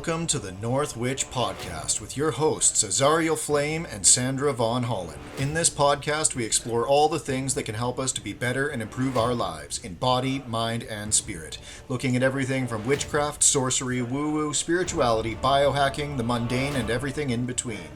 Welcome to the North Witch Podcast with your hosts Azariel Flame and Sandra Von Holland. In this podcast, we explore all the things that can help us to be better and improve our lives in body, mind, and spirit. Looking at everything from witchcraft, sorcery, woo-woo, spirituality, biohacking, the mundane, and everything in between.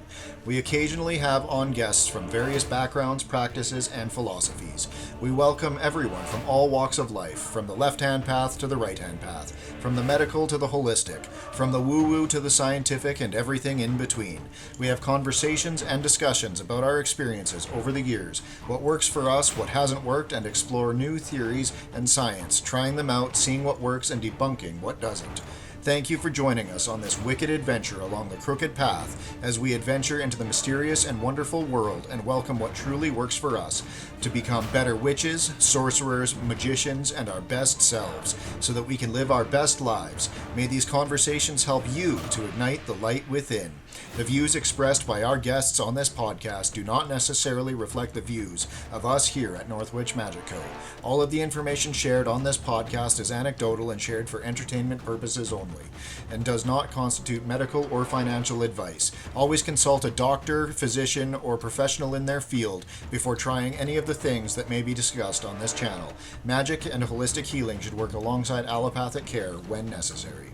We occasionally have on guests from various backgrounds, practices, and philosophies. We welcome everyone from all walks of life, from the left-hand path to the right-hand path, from the medical to the holistic, from the woo-woo to the scientific, and everything in between. We have conversations and discussions about our experiences over the years, what works for us, what hasn't worked, and explore new theories and science, trying them out, seeing what works, and debunking what doesn't. Thank you for joining us on this wicked adventure along the crooked path as we adventure into the mysterious and wonderful world and welcome what truly works for us to become better witches, sorcerers, magicians, and our best selves so that we can live our best lives. May these conversations help you to ignite the light within. The views expressed by our guests on this podcast do not necessarily reflect the views of us here at Northwich Magic Co. All of the information shared on this podcast is anecdotal and shared for entertainment purposes only, and does not constitute medical or financial advice. Always consult a doctor, physician, or professional in their field before trying any of the things that may be discussed on this channel. Magic and holistic healing should work alongside allopathic care when necessary.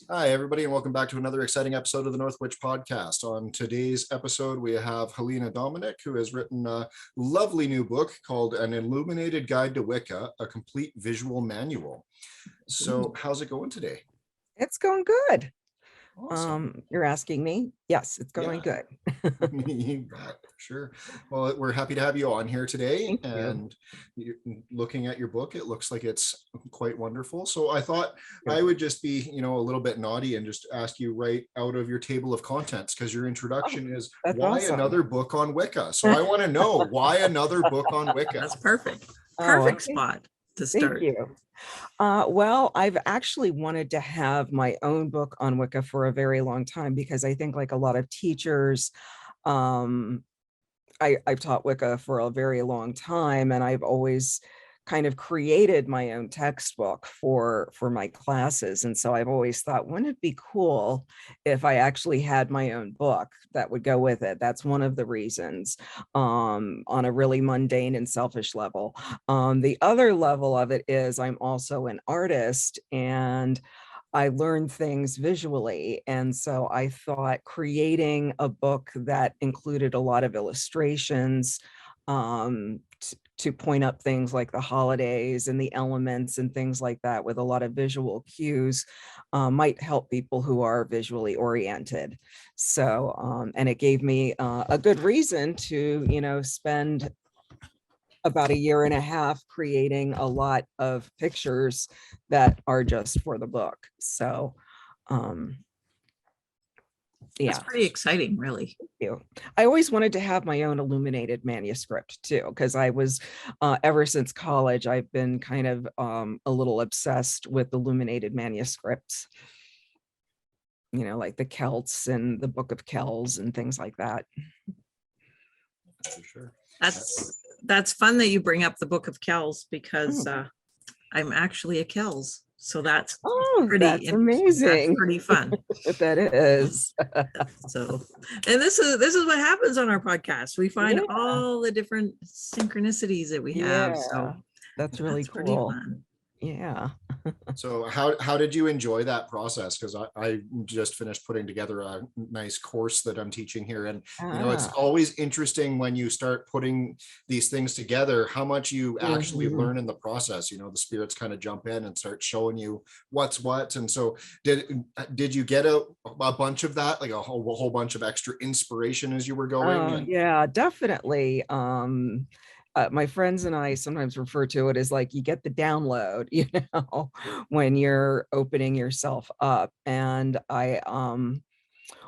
Hi, everybody, and welcome back to another exciting episode of the North Witch Podcast. On today's episode, we have Helena Domenic, who has written a lovely new book called An Illuminated Guide to Wicca, a complete visual manual. So how's it going today? It's going good. Awesome. You're asking me? Yes, it's going good. You bet, sure. Well, we're happy to have you on here today. Thank you. Looking at your book, it looks like it's quite wonderful. So I thought I would just be, a little bit naughty and just ask you right out of your table of contents, because your introduction is why awesome. Another book on Wicca. So I want to know why another book on Wicca. That's perfect. Perfect spot to start. Thank you. Well, I've actually wanted to have my own book on Wicca for a very long time, because I think, like a lot of teachers, I've taught Wicca for a very long time, and I've always kind of created my own textbook for my classes. And so I've always thought, wouldn't it be cool if I actually had my own book that would go with it? That's one of the reasons, on a really mundane and selfish level. The other level of it is I'm also an artist, and I learned things visually. And so I thought creating a book that included a lot of illustrations, to point up things like the holidays and the elements and things like that with a lot of visual cues, might help people who are visually oriented. So, and it gave me a good reason to, spend about a year and a half creating a lot of pictures that are just for the book. So, yeah, it's pretty exciting, really. Thank you. I always wanted to have my own illuminated manuscript too, because I was, ever since college, I've been kind of a little obsessed with illuminated manuscripts, like the Celts and the Book of Kells and things like that. For sure. That's fun that you bring up the Book of Kells, because I'm actually a Kells. So that's that's amazing. That's pretty fun. That is. So, and this is what happens on our podcast. We find all the different synchronicities that we have. So that's really cool. Pretty fun. Yeah. So how did you enjoy that process? Because I just finished putting together a nice course that I'm teaching here, and it's always interesting when you start putting these things together, how much you actually learn in the process. The spirits kind of jump in and start showing you what's what. And so did you get a bunch of that, like a whole bunch of extra inspiration as you were going? Yeah, definitely. My friends and I sometimes refer to it as like you get the download, when you're opening yourself up. And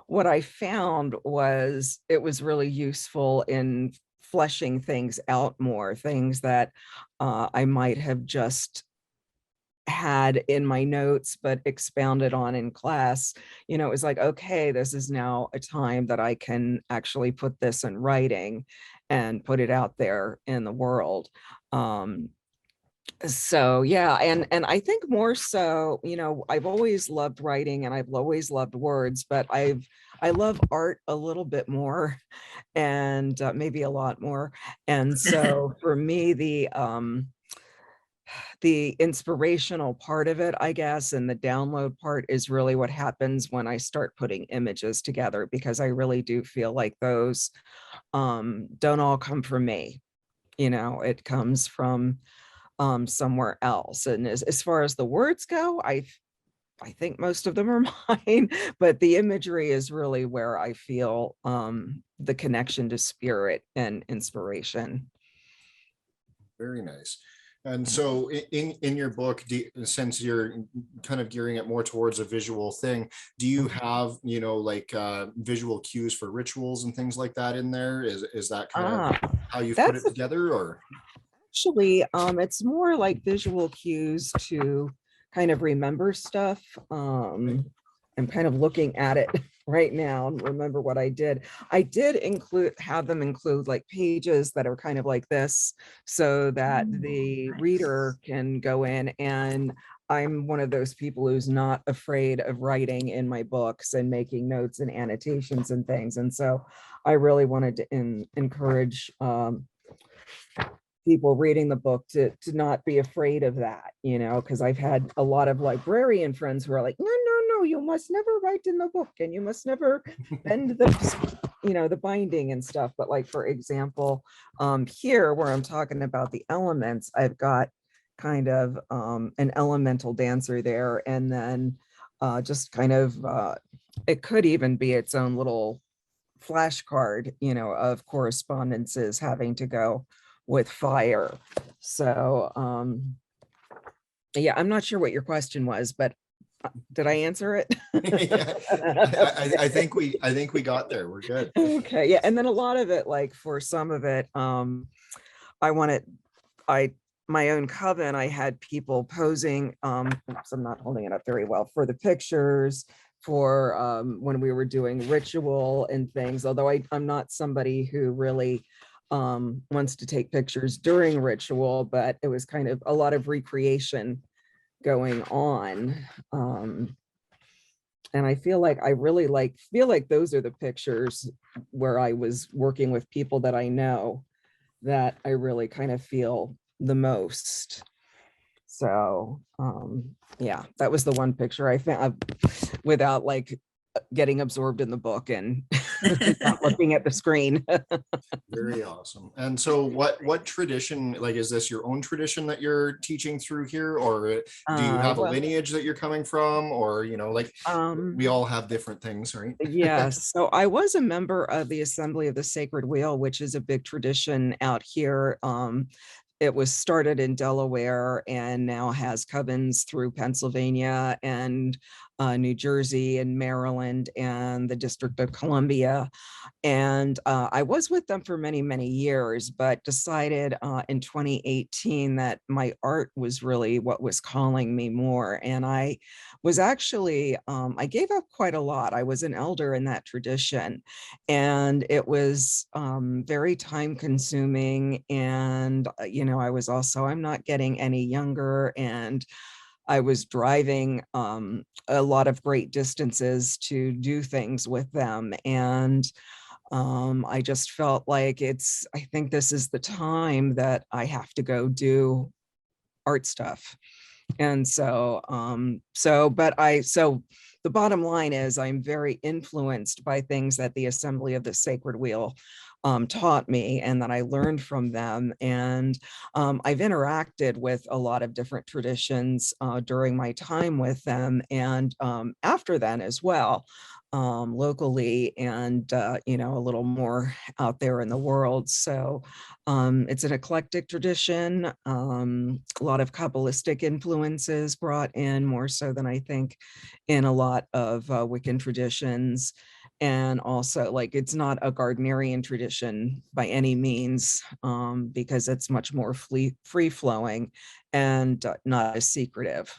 what I found was it was really useful in fleshing things out more, things that I might have just had in my notes but expounded on in class. It was like, okay, this is now a time that I can actually put this in writing. and put it out there in the world. So yeah, and I think more so, you know, I've always loved writing and I've always loved words, but I love art a little bit more, and maybe a lot more. And so for me, the inspirational part of it, I guess, and the download part is really what happens when I start putting images together, because I really do feel like those don't all come from me. You know, it comes from somewhere else. And as far as the words go, I think most of them are mine, but the imagery is really where I feel the connection to spirit and inspiration. Very nice. And so in your book, since you're kind of gearing it more towards a visual thing, do you have, you know, like visual cues for rituals and things like that in there? Is that kind of how you've put it together? Or actually, it's more like visual cues to kind of remember stuff. I'm kind of looking at it right now and remember what I did. I did have them include like pages that are kind of like this, so that the reader can go in, and I'm one of those people who's not afraid of writing in my books and making notes and annotations and things. And so I really wanted to encourage people reading the book to not be afraid of that, you know, because I've had a lot of librarian friends who are like, no, you must never write in the book and you must never bend the, you know, the binding and stuff. But like, for example, here where I'm talking about the elements, I've got kind of an elemental dancer there, and then just kind of it could even be its own little flashcard, you know, of correspondences having to go with fire. So yeah, I'm not sure what your question was, but did I answer it? yeah, I think we got there. We're good. Okay, yeah. And then a lot of it, like for some of it, my own coven, I had people posing, oops, I'm not holding it up very well, for the pictures, for when we were doing ritual and things, although I'm not somebody who really wants to take pictures during ritual, but it was kind of a lot of recreation going on. And I feel like I really feel like those are the pictures where I was working with people that I know, that I really kind of feel the most. So yeah, that was the one picture I found without like getting absorbed in the book and not looking at the screen. Very awesome. And so what tradition, like, is this your own tradition that you're teaching through here, or do you have a lineage that you're coming from, or, you know, like we all have different things, right? Yes. So I was a member of the Assembly of the Sacred Wheel, which is a big tradition out here. It was started in Delaware and now has covens through Pennsylvania and New Jersey and Maryland and the District of Columbia. And I was with them for many, many years, but decided in 2018 that my art was really what was calling me more. And I was actually, I gave up quite a lot. I was an elder in that tradition, and it was very time consuming. And, you know, I was also, I'm not getting any younger, and I was driving a lot of great distances to do things with them. And I just felt like I think this is the time that I have to go do art stuff. And so, so the bottom line is I'm very influenced by things that the Assembly of the Sacred Wheel taught me and that I learned from them. And I've interacted with a lot of different traditions during my time with them, and after then as well, locally and, you know, a little more out there in the world. So it's an eclectic tradition, a lot of Kabbalistic influences brought in, more so than I think in a lot of Wiccan traditions. And also, like, it's not a Gardnerian tradition by any means, because it's much more free flowing and not as secretive.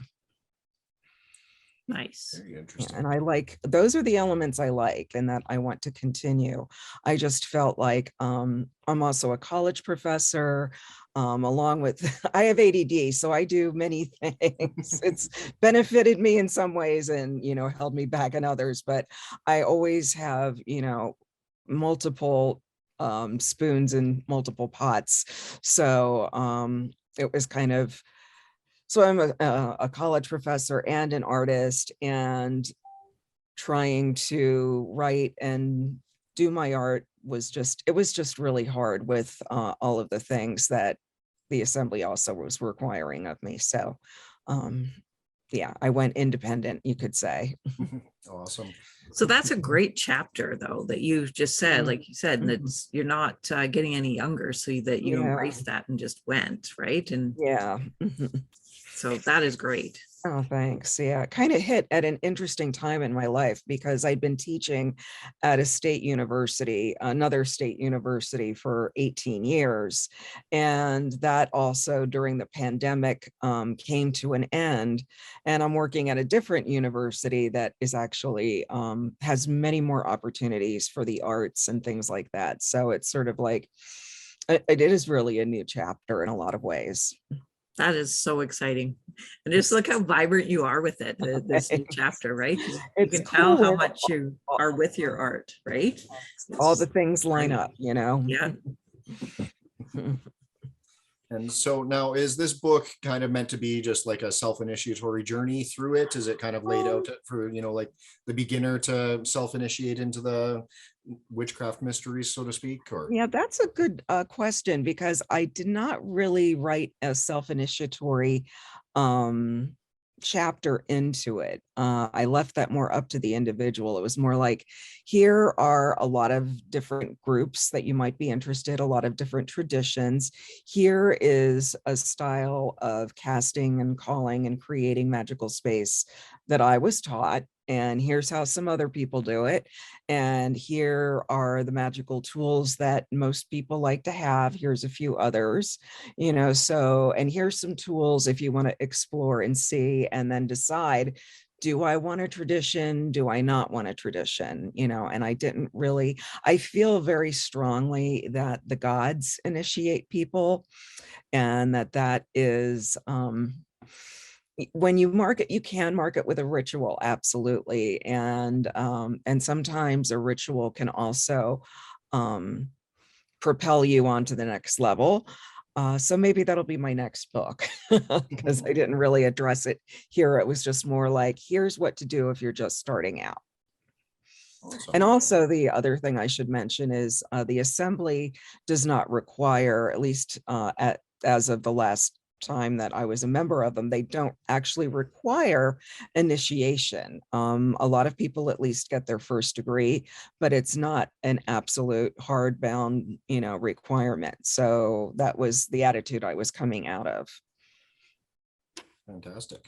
Nice. Very Yeah, interesting. and I like, those are the elements I like and that I want to continue. I just felt like I'm also a college professor, along with I have ADD, so I do many things. It's benefited me in some ways and, held me back in others, but I always have, multiple spoons in multiple pots. So it was kind of, so I'm a college professor and an artist, and trying to write and do my art was just really hard with all of the things that the assembly also was requiring of me. So yeah, I went independent, you could say. Awesome. So that's a great chapter, though, that you just said, Mhm. like you said, and Mhm. it's you're not getting any younger, so that you Yeah. embraced that and just went, right? And Yeah. Mhm. so that is great. Oh, thanks. Yeah, it kind of hit at an interesting time in my life because I'd been teaching at a state university, another state university for 18 years. And that also during the pandemic came to an end. And I'm working at a different university that is actually has many more opportunities for the arts and things like that. So it's sort of like, it is really a new chapter in a lot of ways. That is so exciting. And just look how vibrant you are with it, this new chapter, right? You It's can tell how cool. much you are with your art, right? All the things line great. up, you know? Yeah. And so now, is this book kind of meant to be just like a self-initiatory journey through it? Is it kind of laid out for, like the beginner to self-initiate into the witchcraft mysteries, so to speak? Or Yeah, that's a good question, because I did not really write a self-initiatory chapter into it. I left that more up to the individual. It was more like, here are a lot of different groups that you might be interested, a lot of different traditions. Here is a style of casting and calling and creating magical space that I was taught. And here's how some other people do it. And here are the magical tools that most people like to have. Here's a few others, so, and here's some tools if you want to explore and see, and then decide, do I want a tradition? Do I not want a tradition? And I feel very strongly that the gods initiate people, and that is, when you market, you can market with a ritual, absolutely. And sometimes a ritual can also propel you on to the next level. So maybe that'll be my next book, because I didn't really address it here. It was just more like, here's what to do if you're just starting out. awesome. And also the other thing I should mention is the assembly does not require, at least as of the last time that I was a member of them, they don't actually require initiation. A lot of people at least get their first degree, but it's not an absolute hardbound, requirement. So that was the attitude I was coming out of. Fantastic.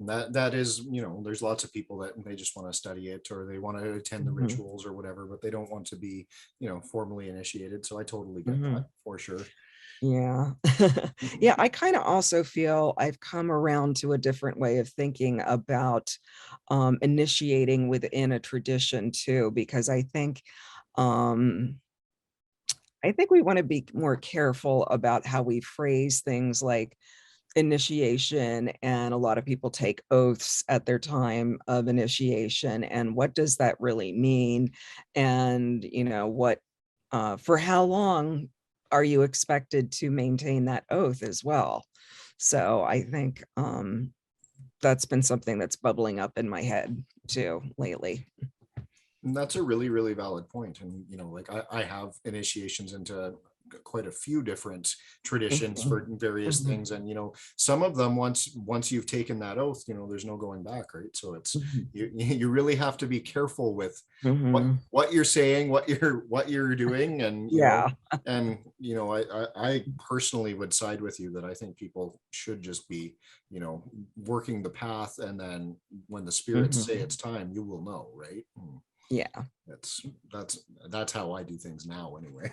That is, there's lots of people that they just want to study it, or they want to attend the rituals or whatever, but they don't want to be, formally initiated. So I totally get that for sure. Yeah. Yeah, I kind of also feel I've come around to a different way of thinking about initiating within a tradition too, because I think we want to be more careful about how we phrase things like initiation, and a lot of people take oaths at their time of initiation, and what does that really mean, and what for how long are you expected to maintain that oath as well. So I think that's been something that's bubbling up in my head too lately. And that's a really, really valid point. And, like I have initiations into quite a few different traditions for various things. And, some of them, once you've taken that oath, there's no going back, right? So it's, you really have to be careful with what you're saying, what you're doing. And, Yeah. I personally would side with you that I think people should just be, working the path. And then when the spirits say it's time, you will know, right? Yeah. That's how I do things now anyway.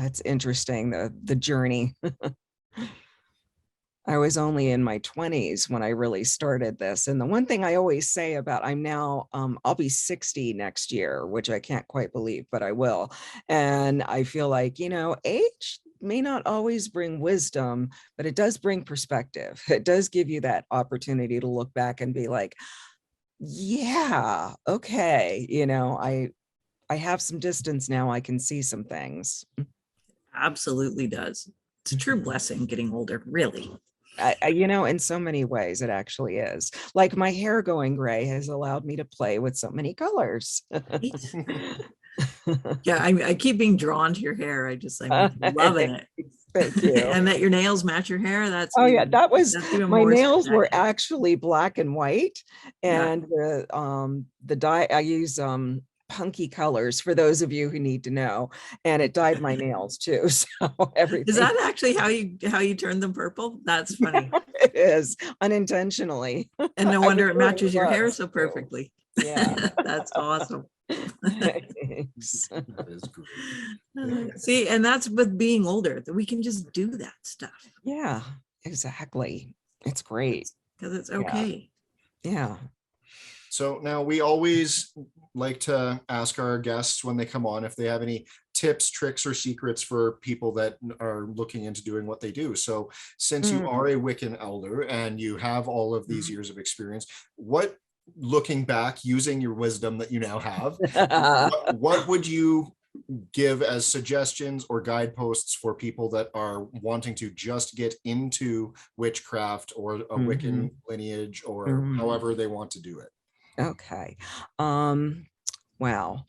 It's interesting, the journey. I was only in my 20s when I really started this. And the one thing I always say about, I'm now, I'll be 60 next year, which I can't quite believe, but I will. And I feel like, age may not always bring wisdom, but it does bring perspective. It does give you that opportunity to look back and be like, yeah, okay. I have some distance now. I can see some things. Absolutely does. It's a true blessing getting older, really. In so many ways, it actually is. Like my hair going gray has allowed me to play with so many colors. Right? Yeah, I keep being drawn to your hair. I'm loving it. Thank you. And that your nails match your hair. That's yeah, that's even my more nails were spectacular. actually black and white, Yeah. and the dye I use punky colors for those of you who need to know, and it dyed my nails too. So everything. Is that actually how you turned them purple? That's funny. It is unintentionally. And no I wonder was it wearing matches your hair gloves, so too. perfectly. Yeah. That's awesome. Thanks. That is great. See, and that's with being older, that we can just do that stuff. Yeah, exactly. It's great. Because it's okay. Yeah. So now we always like to ask our guests when they come on if they have any tips, tricks, or secrets for people that are looking into doing what they do. So since you are a Wiccan elder and you have all of these years of experience, what, looking back, using your wisdom that you now have, what would you give as suggestions or guideposts for people that are wanting to just get into witchcraft or a Wiccan lineage, or however they want to do it? Okay. Wow.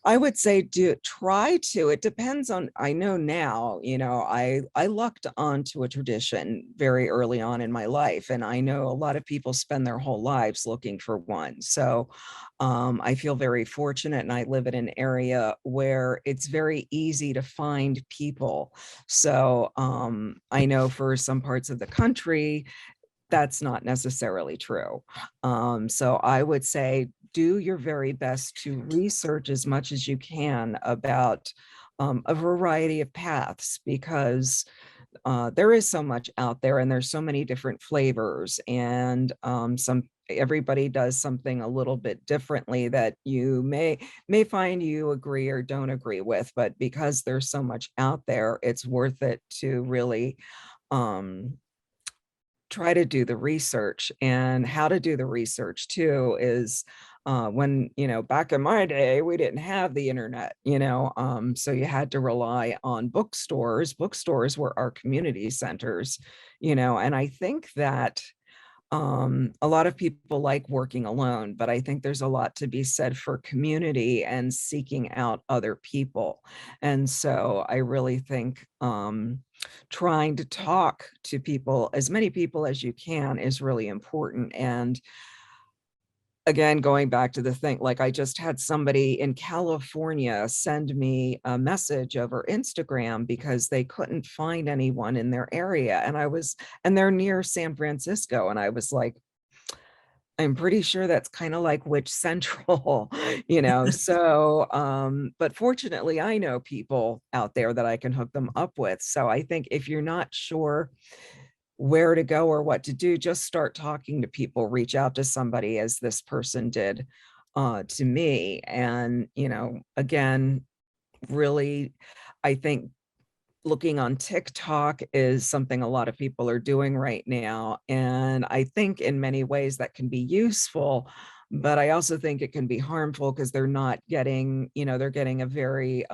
I would say try to, it depends on, I know now, I lucked onto a tradition very early on in my life. And I know a lot of people spend their whole lives looking for one. So I feel very fortunate, and I live in an area where it's very easy to find people. So I know for some parts of the country, that's not necessarily true. So I would say do your very best to research as much as you can about a variety of paths, because there is so much out there, and there's so many different flavors, and everybody does something a little bit differently that you may find you agree or don't agree with. But because there's so much out there, it's worth it to really try to do the research. And how to do the research too is when, back in my day, we didn't have the internet, so you had to rely on bookstores. Bookstores were our community centers, and I think that a lot of people like working alone, but I think there's a lot to be said for community and seeking out other people. And so I really think trying to talk to people, as many people as you can, is really important. And again, going back to the thing, like I just had somebody in California send me a message over Instagram because they couldn't find anyone in their area. And they're near San Francisco. And I was like, I'm pretty sure that's kind of like Witch Central, so, but fortunately I know people out there that I can hook them up with. So I think if you're not sure where to go or what to do, just start talking to people, reach out to somebody, as this person did to me. And, again, really, I think looking on TikTok is something a lot of people are doing right now. And I think in many ways that can be useful, but I also think it can be harmful because they're not getting, they're getting a very,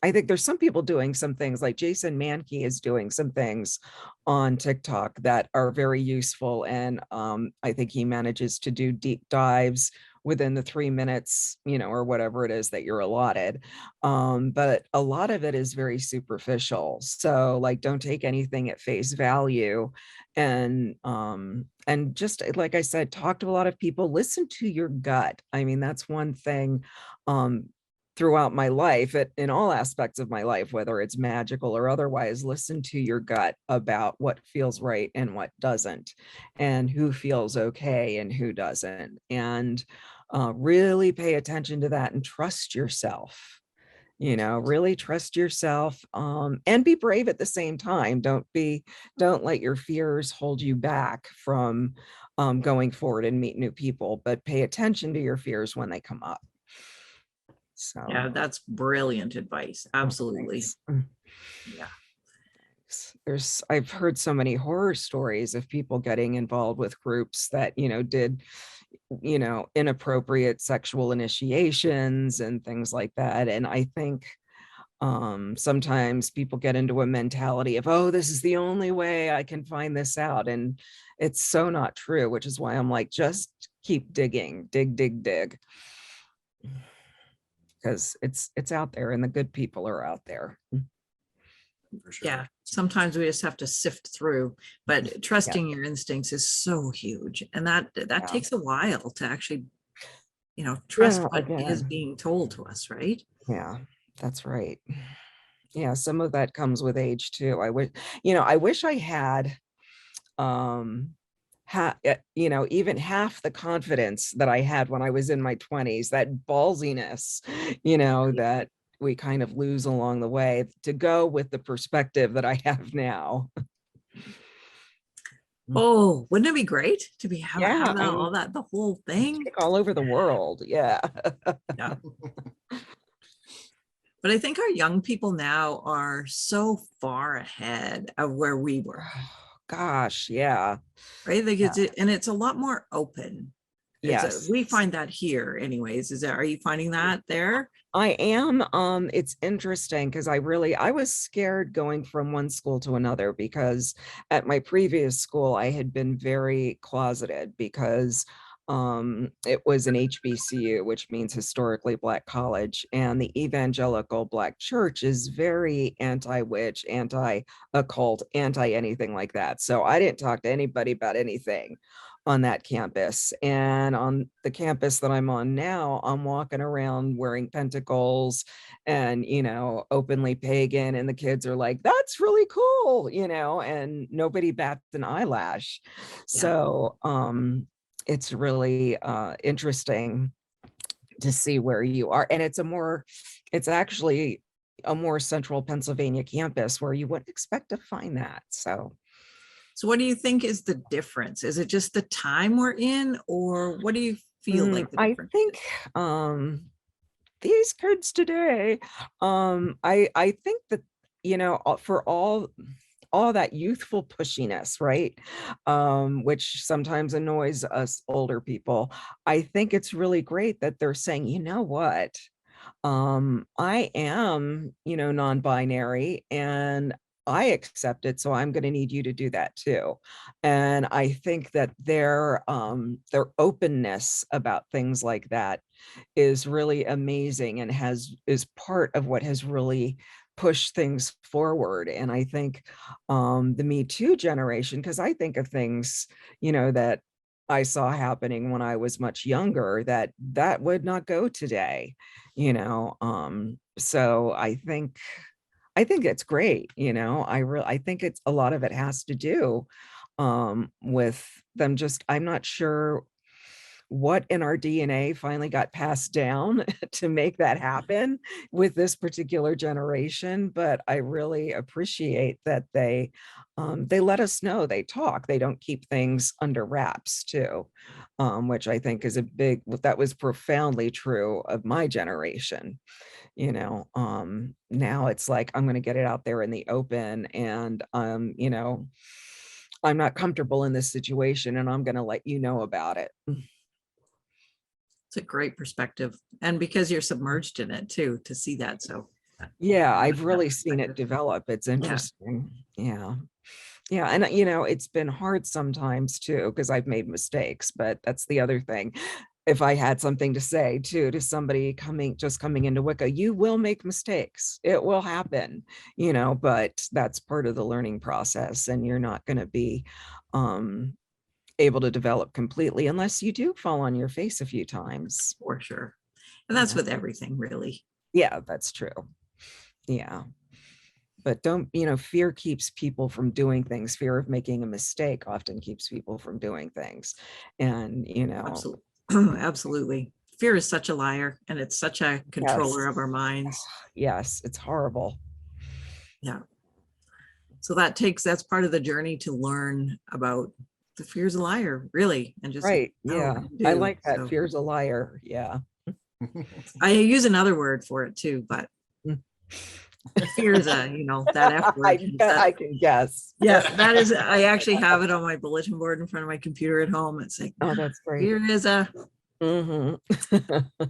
I think there's some people doing some things, like Jason Mankey is doing some things on TikTok that are very useful. And I think he manages to do deep dives within the 3 minutes, or whatever it is that you're allotted. But a lot of it is very superficial. So like, don't take anything at face value. And just like I said, talk to a lot of people, listen to your gut. I mean, that's one thing throughout my life, in all aspects of my life, whether it's magical or otherwise. Listen to your gut about what feels right and what doesn't, and who feels okay and who doesn't. And really pay attention to that and trust yourself. You know, really trust yourself, and be brave at the same time. Don't let your fears hold you back from going forward and meet new people, but pay attention to your fears when they come up. So Yeah, that's brilliant advice. Absolutely. thanks. Yeah. I've heard so many horror stories of people getting involved with groups that, did, inappropriate sexual initiations and things like that. And I think sometimes people get into a mentality of, oh, this is the only way I can find this out. And it's so not true, which is why I'm like, just keep digging, dig. Because it's out there and the good people are out there. For sure. Yeah, sometimes we just have to sift through, but trusting your instincts is so huge, and that takes a while to actually, trust what is being told to us, right? Yeah, that's right. Yeah, some of that comes with age too. I wish I had even half the confidence that I had when I was in my 20s, that ballsiness, that we kind of lose along the way, to go with the perspective that I have now. Oh, wouldn't it be great to be have all that, the whole thing all over the world? Yeah. Yeah. But I think our young people now are so far ahead of where we were. Gosh, yeah. Right. And it's a lot more open. Yes. We find that here anyways. Are you finding that there? I am. It's interesting because I was scared going from one school to another, because at my previous school, I had been very closeted because it was an HBCU, which means historically Black college, and the evangelical Black church is very anti-witch, anti-occult, anti-anything like that. So I didn't talk to anybody about anything on that campus. And on the campus that I'm on now, I'm walking around wearing pentacles and, openly pagan. And the kids are like, that's really cool, and nobody bats an eyelash. Yeah. So it's really interesting to see where you are. And it's actually a more central Pennsylvania campus where you wouldn't expect to find that. So what do you think is the difference? Is it just the time we're in, or what do you feel like the difference? I think these kids today, I think that, for all that youthful pushiness, right? Which sometimes annoys us older people. I think it's really great that they're saying, you know what? I am, non-binary, and I accept it, so I'm going to need you to do that too. And I think that their openness about things like that is really amazing, and is part of what has really pushed things forward. And I think the Me Too generation, because I think of things, that I saw happening when I was much younger, that would not go today, so I think it's great. I think it's a lot of it has to do with them. I'm not sure what in our DNA finally got passed down to make that happen with this particular generation, but I really appreciate that they let us know, they talk, they don't keep things under wraps too, which I think is that was profoundly true of my generation. Now it's like, I'm going to get it out there in the open, and I'm not comfortable in this situation, and I'm going to let you know about it. It's a great perspective, and because you're submerged in it too, to see that. So yeah, I've really seen it develop. It's interesting. Yeah. And it's been hard sometimes too, because I've made mistakes, but that's the other thing. If I had something to say too to somebody just coming into Wicca, you will make mistakes. It will happen, but that's part of the learning process, and you're not going to be able to develop completely unless you do fall on your face a few times. For sure. And that's with everything, really. Yeah, that's true. Yeah. But fear keeps people from doing things. Fear of making a mistake often keeps people from doing things. And, Absolutely. fear is such a liar, and it's such a controller of our minds. Yes, it's horrible. Yeah. So that's part of the journey, to learn about the fear is a liar, really, and just Right. Yeah. I like that. Fear's a liar. Yeah. I use another word for it too, but fear is that F word. I can guess. Yeah, that is, I actually have it on my bulletin board in front of my computer at home. It's like, oh, that's great. Fear is a, mm-hmm.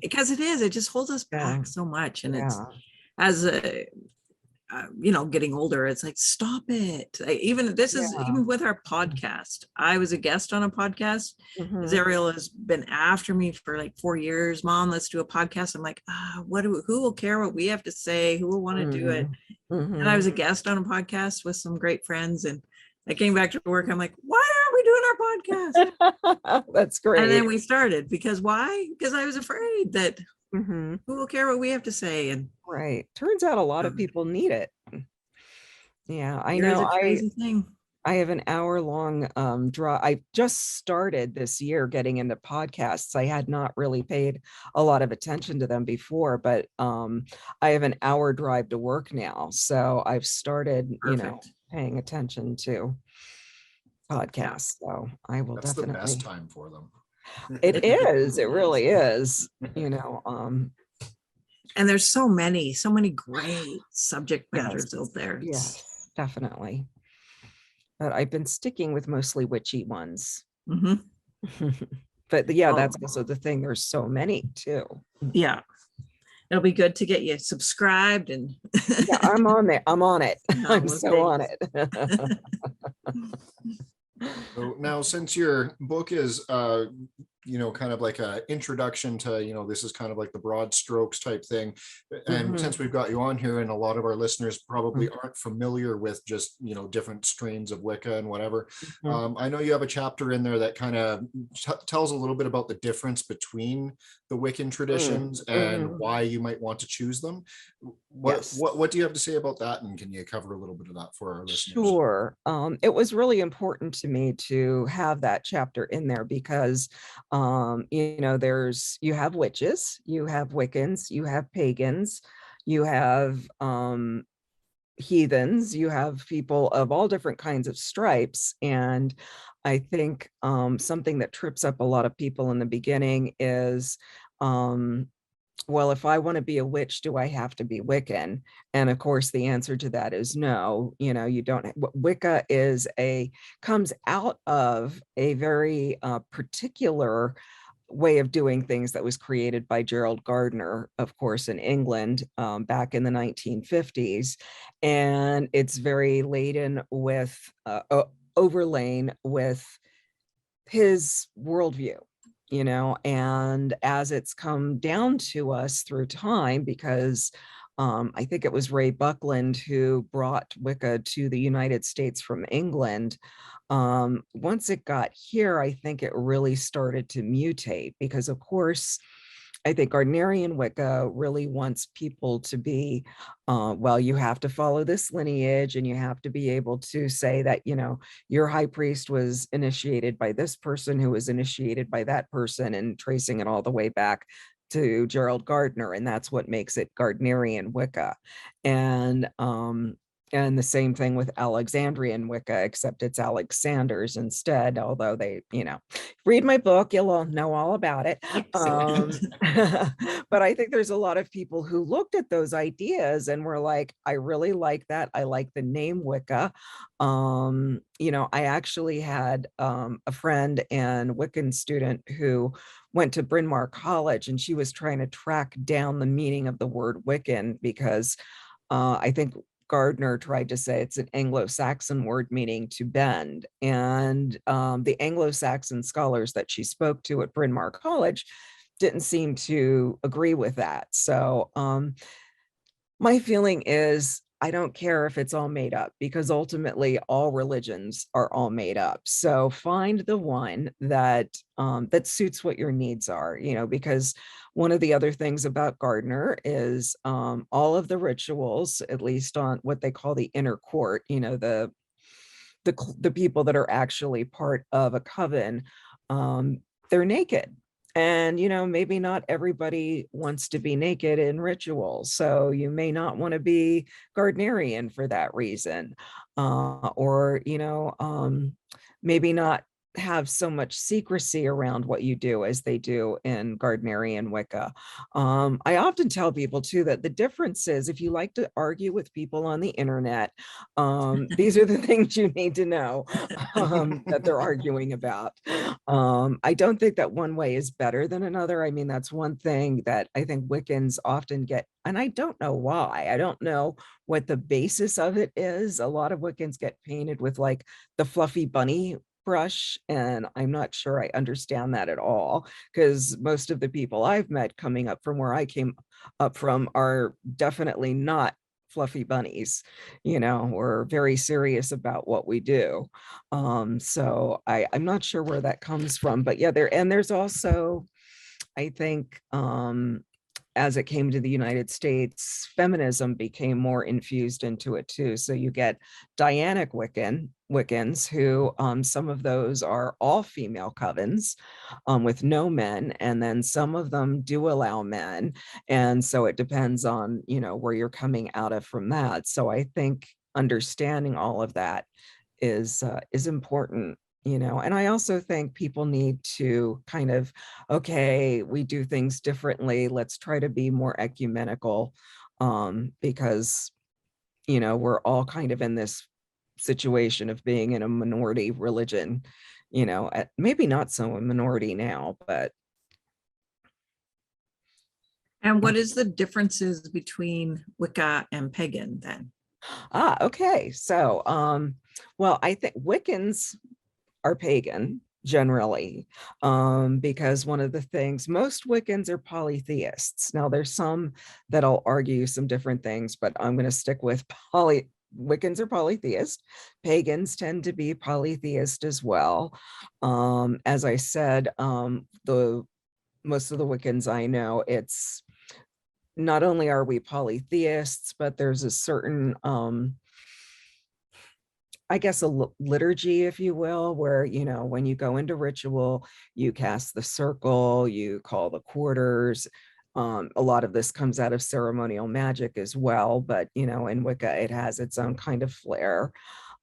because it just holds us back so much. And it's, as getting older, it's like, stop it. Even with our podcast, I was a guest on a podcast. Zariel has been after me for like 4 years. Mom, let's do a podcast. I'm like, who will care what we have to say? Who will want to do it? And I was a guest on a podcast with some great friends, and I came back to work. I'm like, why aren't we doing our podcast? That's great. And then we started. Because why? Because I was afraid that who will care what we have to say? And right. Turns out a lot of people need it. Yeah, I know. It's a crazy thing. I have an hour-long drive. I just started this year getting into podcasts. I had not really paid a lot of attention to them before, but I have an hour drive to work now. So I've started, paying attention to podcasts. So I will That's definitely. That's the best time for them. It is. It really is. And there's so many great subject matters out there. Yes, definitely. But I've been sticking with mostly witchy ones. But that's also the thing. There's so many too. Yeah. It'll be good to get you subscribed and I'm on there. I'm on it. I'm so on it. So now, since your book is kind of like a introduction to, this is kind of like the broad strokes type thing. And since we've got you on here, and a lot of our listeners probably aren't familiar with just, different strains of Wicca and whatever. I know you have a chapter in there that kind of tells a little bit about the difference between the Wiccan traditions and why you might want to choose them. What do you have to say about that? And can you cover a little bit of that for our listeners? Sure. It was really important to me to have that chapter in there because you have witches, you have Wiccans, you have pagans, you have heathens, you have people of all different kinds of stripes. And I think something that trips up a lot of people in the beginning is, well, if I want to be a witch, do I have to be Wiccan? And of course, the answer to that is no. You don't. Wicca comes out of a very particular way of doing things that was created by Gerald Gardner, of course, in England back in the 1950s. And it's very laden with, overlain with his worldview. And as it's come down to us through time, because I think it was Ray Buckland who brought Wicca to the United States from England. Once it got here, I think it really started to mutate because, of course, I think Gardnerian Wicca really wants people to be, you have to follow this lineage and you have to be able to say that, your high priest was initiated by this person who was initiated by that person, and tracing it all the way back to Gerald Gardner. And that's what makes it Gardnerian Wicca. And the same thing with Alexandrian Wicca, except it's Alexander's instead, although they, read my book, you'll all know all about it. But I think there's a lot of people who looked at those ideas and were like, I really like that. I like the name Wicca. I actually had a friend and Wiccan student who went to Bryn Mawr College, and she was trying to track down the meaning of the word Wiccan because I think Gardner tried to say it's an Anglo-Saxon word meaning to bend. And the Anglo-Saxon scholars that she spoke to at Bryn Mawr College didn't seem to agree with that. So my feeling is, I don't care if it's all made up, because ultimately all religions are all made up. So find the one that that suits what your needs are, because one of the other things about Gardner is all of the rituals, at least on what they call the inner court, the people that are actually part of a coven, they're naked. And, maybe not everybody wants to be naked in rituals. So you may not want to be Gardnerian for that reason. Or, maybe not have so much secrecy around what you do as they do in Gardnerian Wicca. I often tell people too that the difference is, if you like to argue with people on the internet, these are the things you need to know that they're arguing about. I don't think that one way is better than another. I mean, that's one thing that I think Wiccans often get, and I don't know why. I don't know what the basis of it is. A lot of Wiccans get painted with like the fluffy bunny brush, and I'm not sure I understand that at all, because most of the people I've met coming up from where I came up from are definitely not fluffy bunnies. We're very serious about what we do. So I'm not sure where that comes from, but yeah, there's also, I think, as it came to the United States, feminism became more infused into it too. So you get Dianic Wiccans who, some of those are all female covens with no men, and then some of them do allow men. And so it depends on, where you're coming out of from that. So I think understanding all of that is important. And I also think people need to kind of, okay, we do things differently, let's try to be more ecumenical, because we're all kind of in this situation of being in a minority religion, maybe not so a minority now, but. And what is the differences between Wicca and pagan then? Okay, so well, I think Wiccans are pagan generally, because one of the things, most Wiccans are polytheists. Now there's some that'll argue some different things, but I'm going to stick with Wiccans are polytheist. Pagans tend to be polytheist as well. As I said, the most of the Wiccans I know, it's not only are we polytheists, but there's a certain I guess a liturgy, if you will, where, when you go into ritual, you cast the circle, you call the quarters. A lot of this comes out of ceremonial magic as well, but, in Wicca, it has its own kind of flair.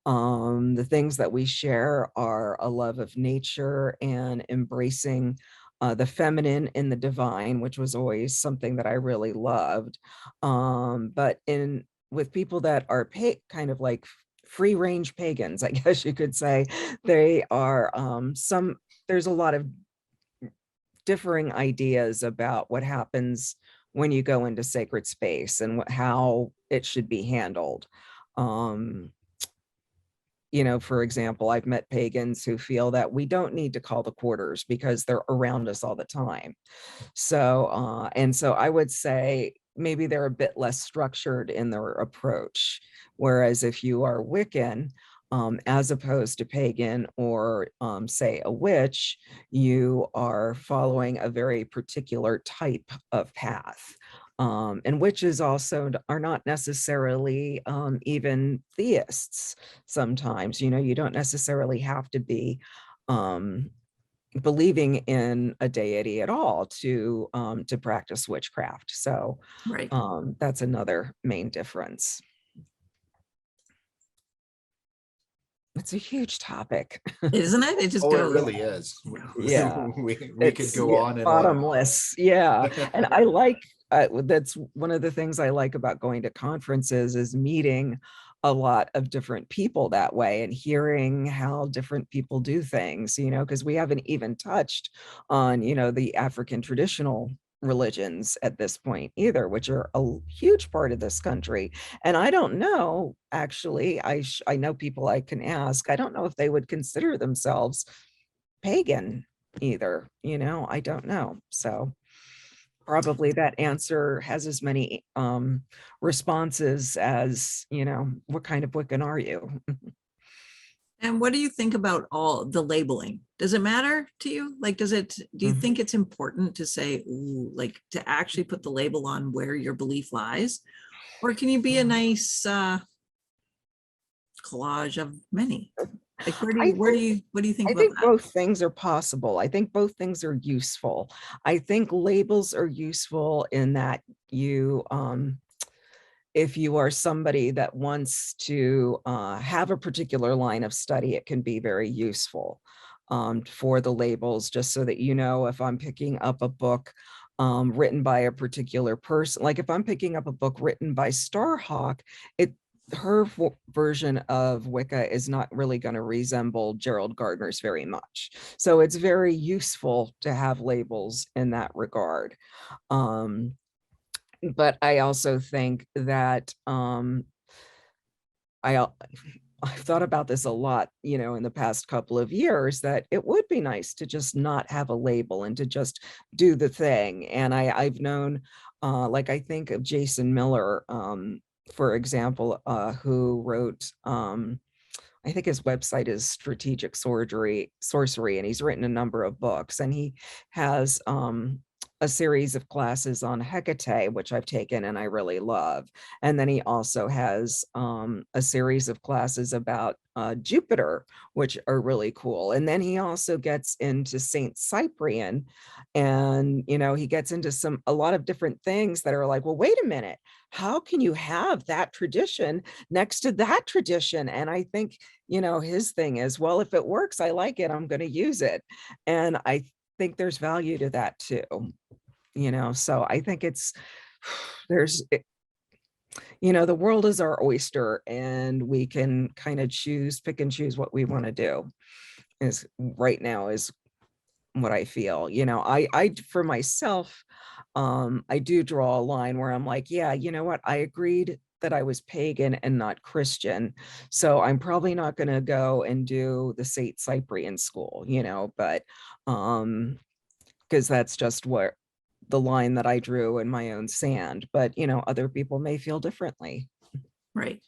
The things that we share are a love of nature and embracing the feminine in the divine, which was always something that I really loved. But with people that are kind of like free range pagans, I guess you could say, they are there's a lot of differing ideas about what happens when you go into sacred space and how it should be handled. For example, I've met pagans who feel that we don't need to call the quarters because they're around us all the time. So, and so I would say maybe they're a bit less structured in their approach. Whereas if you are Wiccan, as opposed to pagan or say a witch, you are following a very particular type of path. And witches also are not necessarily even theists. Sometimes, you don't necessarily have to be believing in a deity at all to practice witchcraft. So Right. That's another main difference. It's a huge topic. Isn't it? It just Oh, goes. it really is. Yeah. We could go on and bottomless. Yeah. And I like, that's one of the things I like about going to conferences is meeting a lot of different people that way and hearing how different people do things, because we haven't even touched on, the African traditional religions at this point either, which are a huge part of this country. And I don't know, actually, I know people I can ask. I don't know if they would consider themselves pagan either, I don't know. So probably that answer has as many responses as, what kind of Wiccan are you? And what do you think about all the labeling? Does it matter to you? Like, do you think it's important to say, ooh, like to actually put the label on where your belief lies? Or can you be a nice collage of many. Like what do you think I about think that? both things are possible. I think both things are useful. I think labels are useful in that you, if you are somebody that wants to have a particular line of study, it can be very useful for the labels, just so that you know if I'm picking up a book written by a particular person, like if I'm picking up a book written by Starhawk, her version of Wicca is not really going to resemble Gerald Gardner's very much. So it's very useful to have labels in that regard. But I also think that I've thought about this a lot, you know, in the past couple of years, that it would be nice to just not have a label and to just do the thing. And I've known, like I think of Jason Miller, for example, who wrote, I think his website is Strategic Sorcery, and he's written a number of books, and he has a series of classes on Hecate, which I've taken and I really love. And then he also has a series of classes about Jupiter, which are really cool. And then he also gets into Saint Cyprian, and you know, he gets into a lot of different things that are like, well, wait a minute, how can you have that tradition next to that tradition? And I think, you know, his thing is, well, if it works, I like it, I'm going to use it. And I think there's value to that too, you know. So I think you know, the world is our oyster, and we can kind of pick and choose what we want to do. Is right now is what I feel. You know, I for myself, I do draw a line where I'm like, yeah, you know what, I agreed that I was pagan and not Christian, so I'm probably not going to go and do the Saint Cyprian school, you know. But because that's just what the line that I drew in my own sand. But you know, other people may feel differently. Right.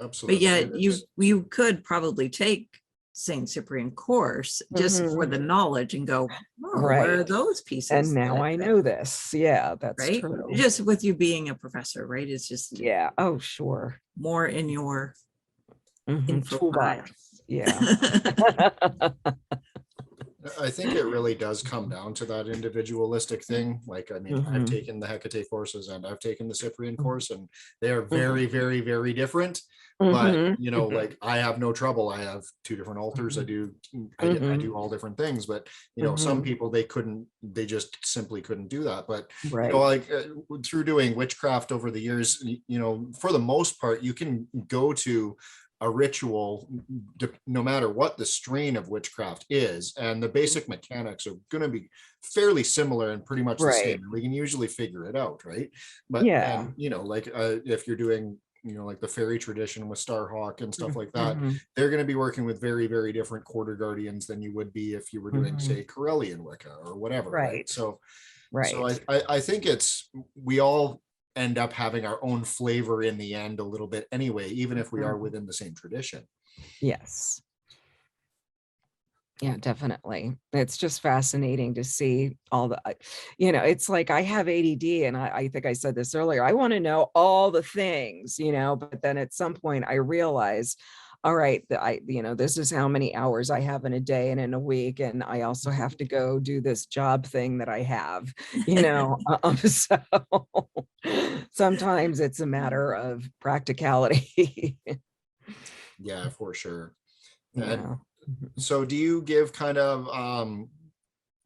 Absolutely. But yet you could probably take Saint Cyprian course just for the knowledge and go, oh, where are those pieces? And now I know this. Yeah, that's right. true. Just with you being a professor, right? It's just, yeah. Oh, sure. More in your info toolbox. Yeah. I think it really does come down to that individualistic thing. Like, I mean, I've taken the Hecate courses and I've taken the Cyprian course, and they are very, very, very different. But you know, like I have no trouble. I have two different altars. I do all different things. But you know, some people they just simply couldn't do that. But you know, like through doing witchcraft over the years, you know, for the most part, you can go to a ritual no matter what the strain of witchcraft is, and the basic mechanics are going to be fairly similar and pretty much the same, and we can usually figure it out, right? But and, you know, like if you're doing, you know, like the fairy tradition with Starhawk and stuff like that, they're going to be working with very, very different quarter guardians than you would be if you were doing, say, Corellian Wicca or whatever, right? So I think we all end up having our own flavor in the end a little bit anyway, even if we are within the same tradition. Yes. Yeah, definitely. It's just fascinating to see all the, you know, it's like I have ADD, and I think I said this earlier, I want to know all the things, you know, but then at some point I realize, all right, you know, this is how many hours I have in a day and in a week, and I also have to go do this job thing that I have, you know. So sometimes it's a matter of practicality. Yeah, for sure. Yeah. So do you give kind of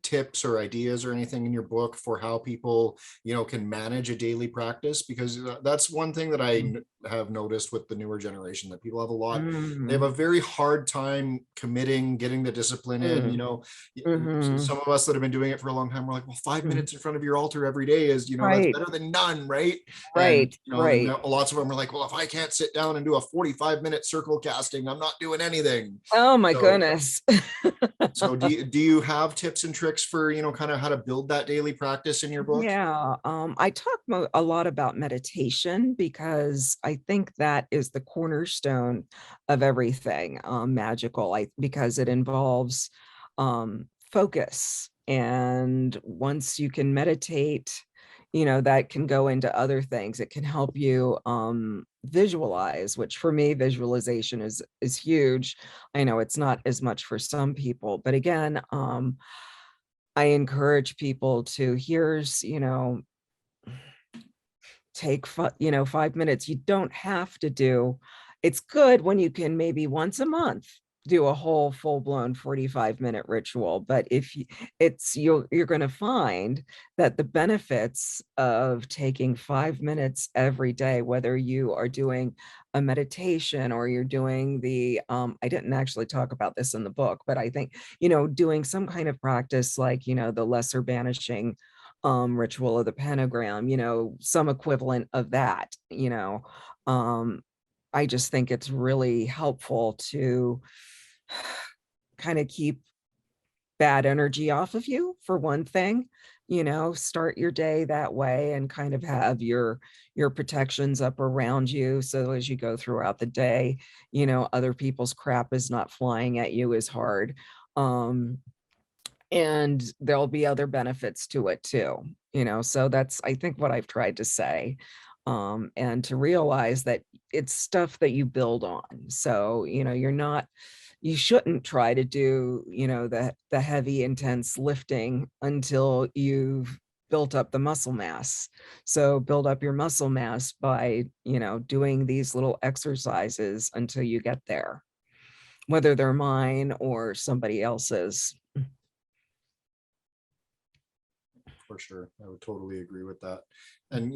tips or ideas or anything in your book for how people, you know, can manage a daily practice? Because that's one thing that I have noticed with the newer generation, that people have a lot, they have a very hard time committing, getting the discipline in, you know. Some of us that have been doing it for a long time, we're like, well, 5 minutes in front of your altar every day is, you know, that's better than none, right? And, you know, lots of them are like, well, if I can't sit down and do a 45-minute circle casting, I'm not doing anything. Oh my goodness. So do you have tips and tricks for, you know, kind of how to build that daily practice in your book? Yeah, I talk a lot about meditation, because I think that is the cornerstone of everything magical, because it involves focus. And once you can meditate, that can go into other things. It can help you visualize, which for me, visualization is huge. I know it's not as much for some people, but again, I encourage people to, take 5 minutes. You don't have to do, it's good when you can maybe once a month do a whole full-blown 45-minute ritual, but if you're going to find that the benefits of taking 5 minutes every day, whether you are doing a meditation or you're doing I didn't actually talk about this in the book, but I think doing some kind of practice like the lesser banishing ritual of the pentagram, some equivalent of that. I just think it's really helpful to kind of keep bad energy off of you, for one thing. Start your day that way and kind of have your protections up around you, so as you go throughout the day, other people's crap is not flying at you as hard. And there'll be other benefits to it too, so that's, I think, what I've tried to say. And to realize that it's stuff that you build on. So, you shouldn't try to do, the heavy, intense lifting until you've built up the muscle mass. So build up your muscle mass by, doing these little exercises until you get there, whether they're mine or somebody else's. For sure. I would totally agree with that. And,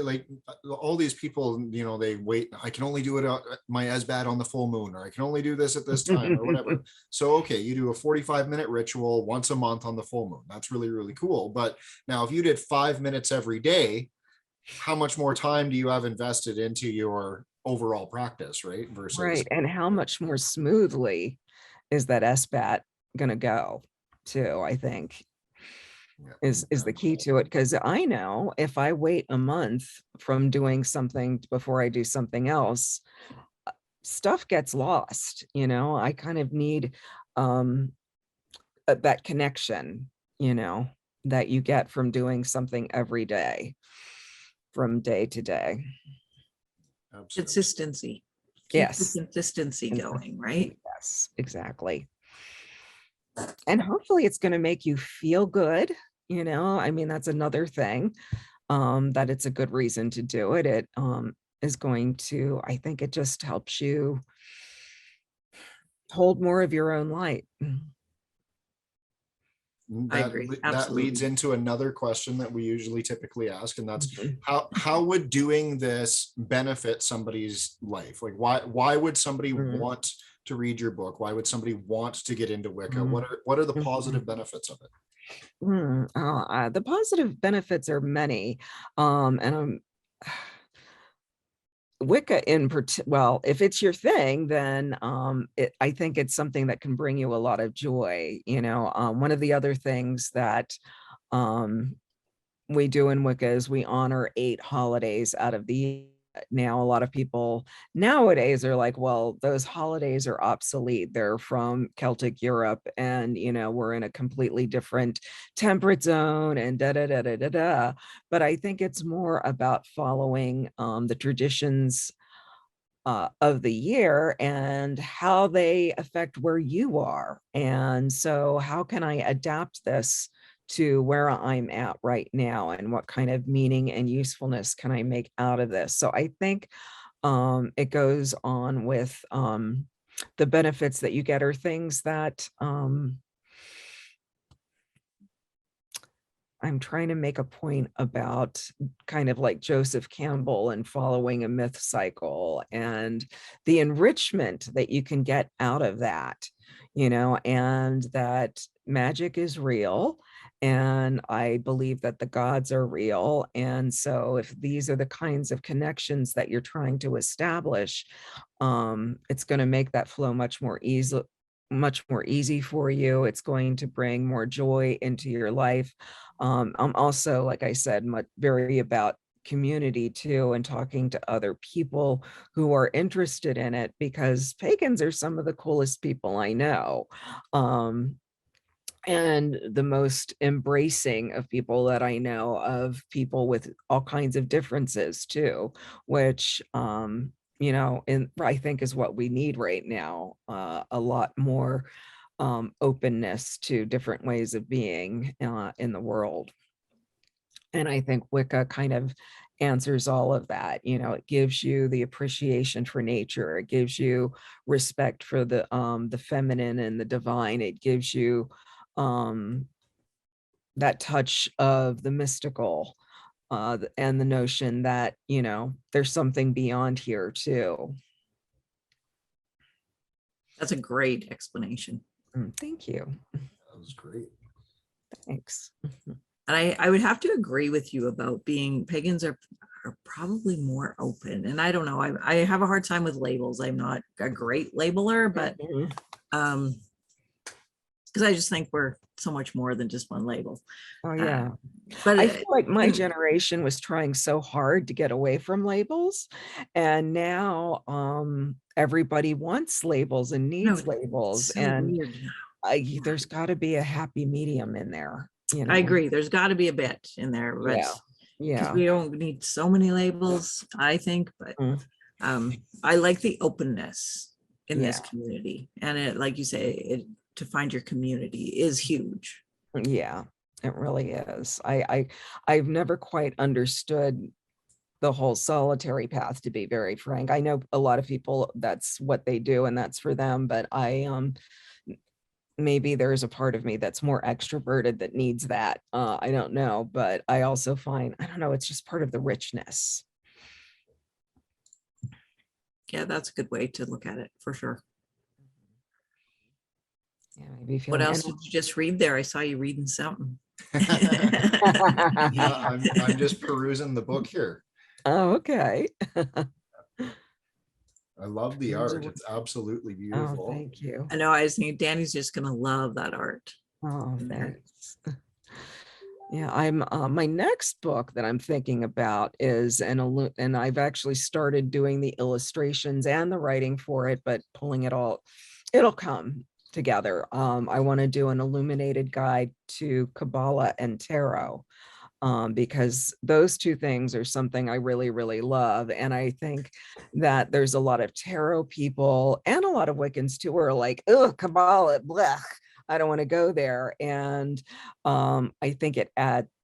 like all these people, they wait, I can only do it at my Esbat on the full moon, or I can only do this at this time or whatever. So, okay, you do a 45-minute ritual once a month on the full moon. That's really, really cool. But now if you did 5 minutes every day, how much more time do you have invested into your overall practice, right? Versus. Right. And how much more smoothly is that Esbat going to go too, I think. Is the key to it, because I know if I wait a month from doing something before I do something else, stuff gets lost. I kind of need that connection, that you get from doing something every day, from day to day. Absolutely. Consistency. Keep Yes. the consistency going, right? Yes, exactly. And hopefully it's going to make you feel good. I mean, that's another thing, that it's a good reason to do it. It is going to, I think it just helps you hold more of your own light. I agree. That leads into another question that we usually typically ask, and that's Mhm. how would doing this benefit somebody's life? Like why would somebody Mhm. want to read your book? Why would somebody want to get into Wicca? Mhm. What are the positive benefits of it? The positive benefits are many, and Wicca in well, if it's your thing, then I think it's something that can bring you a lot of joy. One of the other things that we do in Wicca is we honor 8 holidays out of the. Now, a lot of people nowadays are like, well, those holidays are obsolete. They're from Celtic Europe, and we're in a completely different temperate zone, and da da da da da da. But I think it's more about following the traditions of the year and how they affect where you are. And so, how can I adapt this to where I'm at right now, and what kind of meaning and usefulness can I make out of this? So I think it goes on with the benefits that you get are things that I'm trying to make a point about, kind of like Joseph Campbell and following a myth cycle, and the enrichment that you can get out of that, and that magic is real. And I believe that the gods are real. And so if these are the kinds of connections that you're trying to establish, it's going to make that flow much more easy for you. It's going to bring more joy into your life. I'm also, like I said, very about community too, and talking to other people who are interested in it, because pagans are some of the coolest people I know. and the most embracing of people that I know, of people with all kinds of differences too, which, you know, and I think is what we need right now, a lot more openness to different ways of being in the world. And I think Wicca kind of answers all of that. You know, it gives you the appreciation for nature. It gives you respect for the feminine and the divine. It gives you that touch of the mystical, and the notion that, you know, there's something beyond here too. That's a great explanation. Thank you. That was great. Thanks. And I would have to agree with you about being pagans are probably more open. And I don't know, I have a hard time with labels. I'm not a great labeler, but because I just think we're so much more than just one label. Oh yeah. But I feel like my generation was trying so hard to get away from labels, and now everybody wants labels and needs labels, so and weird. there's got to be a happy medium in there. You know? I agree. There's got to be a bit in there, but because we don't need so many labels, I think. But I like the openness in this community, and it, like you say, to find your community is huge. Yeah, it really is. I've never quite understood the whole solitary path, to be very frank. I know a lot of people, that's what they do and that's for them, but maybe there's a part of me that's more extroverted that needs that. I don't know, but I also find, I don't know, it's just part of the richness. Yeah, that's a good way to look at it for sure. Yeah, maybe what else did you just read there? I saw you reading something. Yeah, I'm just perusing the book here. Oh, okay. I love the art. It's absolutely beautiful. Oh, thank you. I know. I was thinking Danny's just gonna love that art. Oh, thanks. Yeah, I'm my next book that I'm thinking about is and I've actually started doing the illustrations and the writing for it, but pulling it all, it'll come together. I want to do an illuminated guide to Kabbalah and Tarot, because those two things are something I really, really love. And I think that there's a lot of tarot people and a lot of Wiccans too who are like, oh, Kabbalah, blech, I don't want to go there. And I think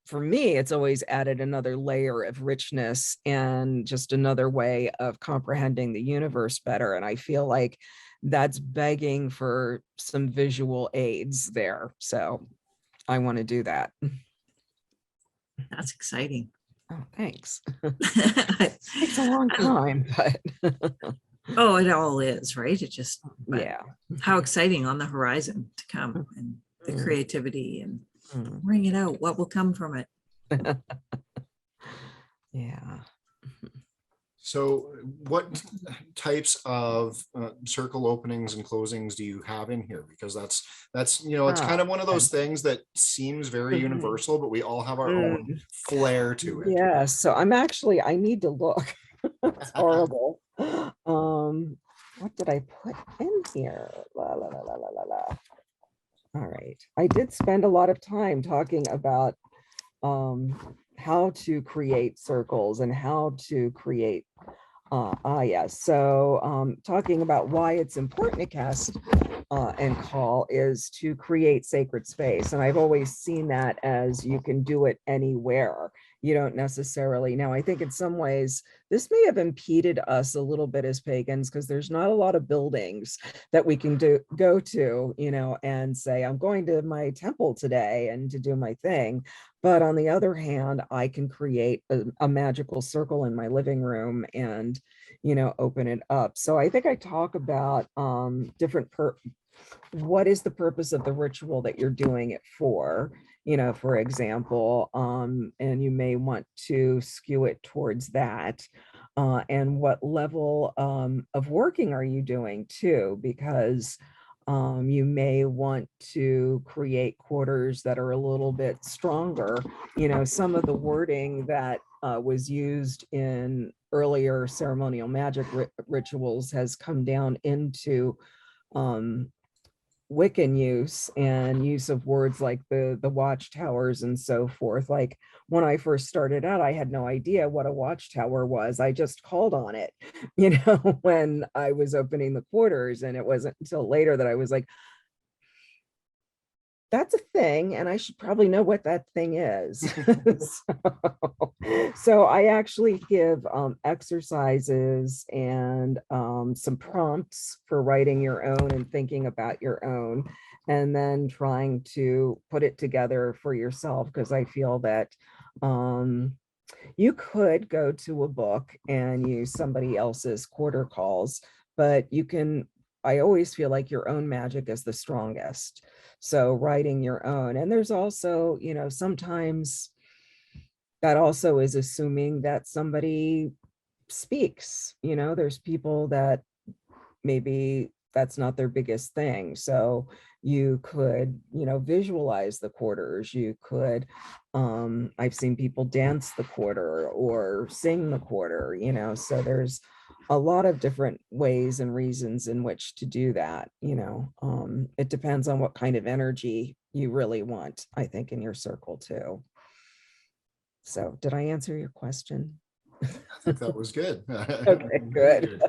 for me, it's always added another layer of richness and just another way of comprehending the universe better. And I feel like that's begging for some visual aids there. So I want to do that. That's exciting. Oh, thanks. It takes a long time, but oh, it all is, right? It just, yeah. How exciting on the horizon to come, and the creativity and bring it out. What will come from it? Yeah. So what types of circle openings and closings do you have in here? Because that's you know, it's kind of one of those things that seems very universal, but we all have our own flair to it. Yeah, so I need to look. It's horrible. What did I put in here? La, la, la, la, la, la, la. All right. I did spend a lot of time talking about how to create circles and how to create yes. So talking about why it's important to cast and call is to create sacred space. And I've always seen that as you can do it anywhere. You don't necessarily. Now, I think in some ways this may have impeded us a little bit as pagans, because there's not a lot of buildings that we can go to, you know, and say, I'm going to my temple today and to do my thing. But on the other hand, I can create a magical circle in my living room and, you know, open it up. So I think I talk about what is the purpose of the ritual that you're doing it for, you know, for example, and you may want to skew it towards that. And what level of working are you doing too? Because you may want to create quarters that are a little bit stronger. You know, some of the wording that was used in earlier ceremonial magic rituals has come down into Wiccan use and use of words like the Watchtowers and so forth. Like when I first started out, I had no idea what a Watchtower was. I just called on it, when I was opening the quarters. And it wasn't until later that I was like, that's a thing, and I should probably know what that thing is. So I actually give exercises and some prompts for writing your own and thinking about your own, and then trying to put it together for yourself, because I feel that you could go to a book and use somebody else's quarter calls, but I always feel like your own magic is the strongest. So writing your own. And there's also, sometimes that also is assuming that somebody speaks. There's people that maybe that's not their biggest thing. So you could, visualize the quarters. You could, I've seen people dance the quarter or sing the quarter, so there's a lot of different ways and reasons in which to do that. It depends on what kind of energy you really want, I think, in your circle too. So did I answer your question? I think that was good. Okay, good.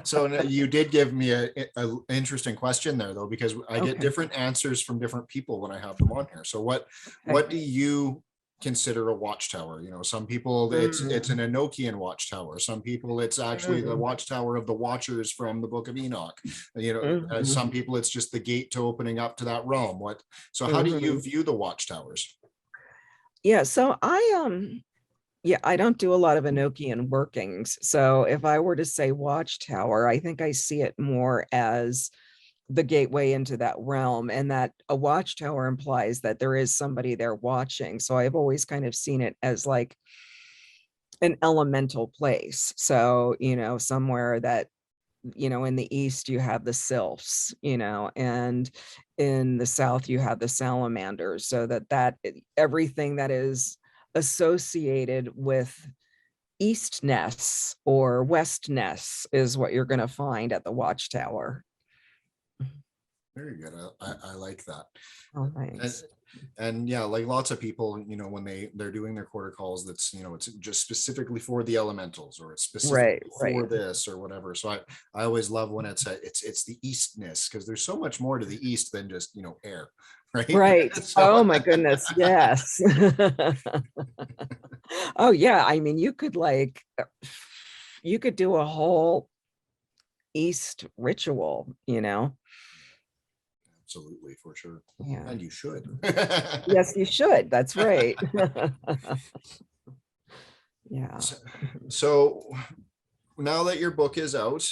So you did give me a interesting question there, though, because I get different answers from different people when I have them on here. So what do you consider a watchtower? Some people it's an Enochian watchtower. Some people it's actually the watchtower of the Watchers from the Book of Enoch. Some people it's just the gate to opening up to that realm. So how do you view the watchtowers? Yeah, so I don't do a lot of Enochian workings. So if I were to say watchtower, I think I see it more as the gateway into that realm, and that a watchtower implies that there is somebody there watching. So I've always kind of seen it as like an elemental place. So, somewhere that, in the East you have the sylphs, and in the South you have the salamanders. So that everything that is associated with Eastness or Westness is what you're going to find at the Watchtower. Very good. I like that. Oh, thanks. And yeah, like lots of people, when they're doing their quarter calls, that's, it's just specifically for the elementals, or it's specifically for this or whatever. So I always love when it's the Eastness, because there's so much more to the East than just, air. Right. So, oh my goodness. Yes. Oh yeah. I mean, you could do a whole East ritual, Absolutely, for sure. Yeah. And you should. Yes, you should. That's right. Yeah. So now that your book is out,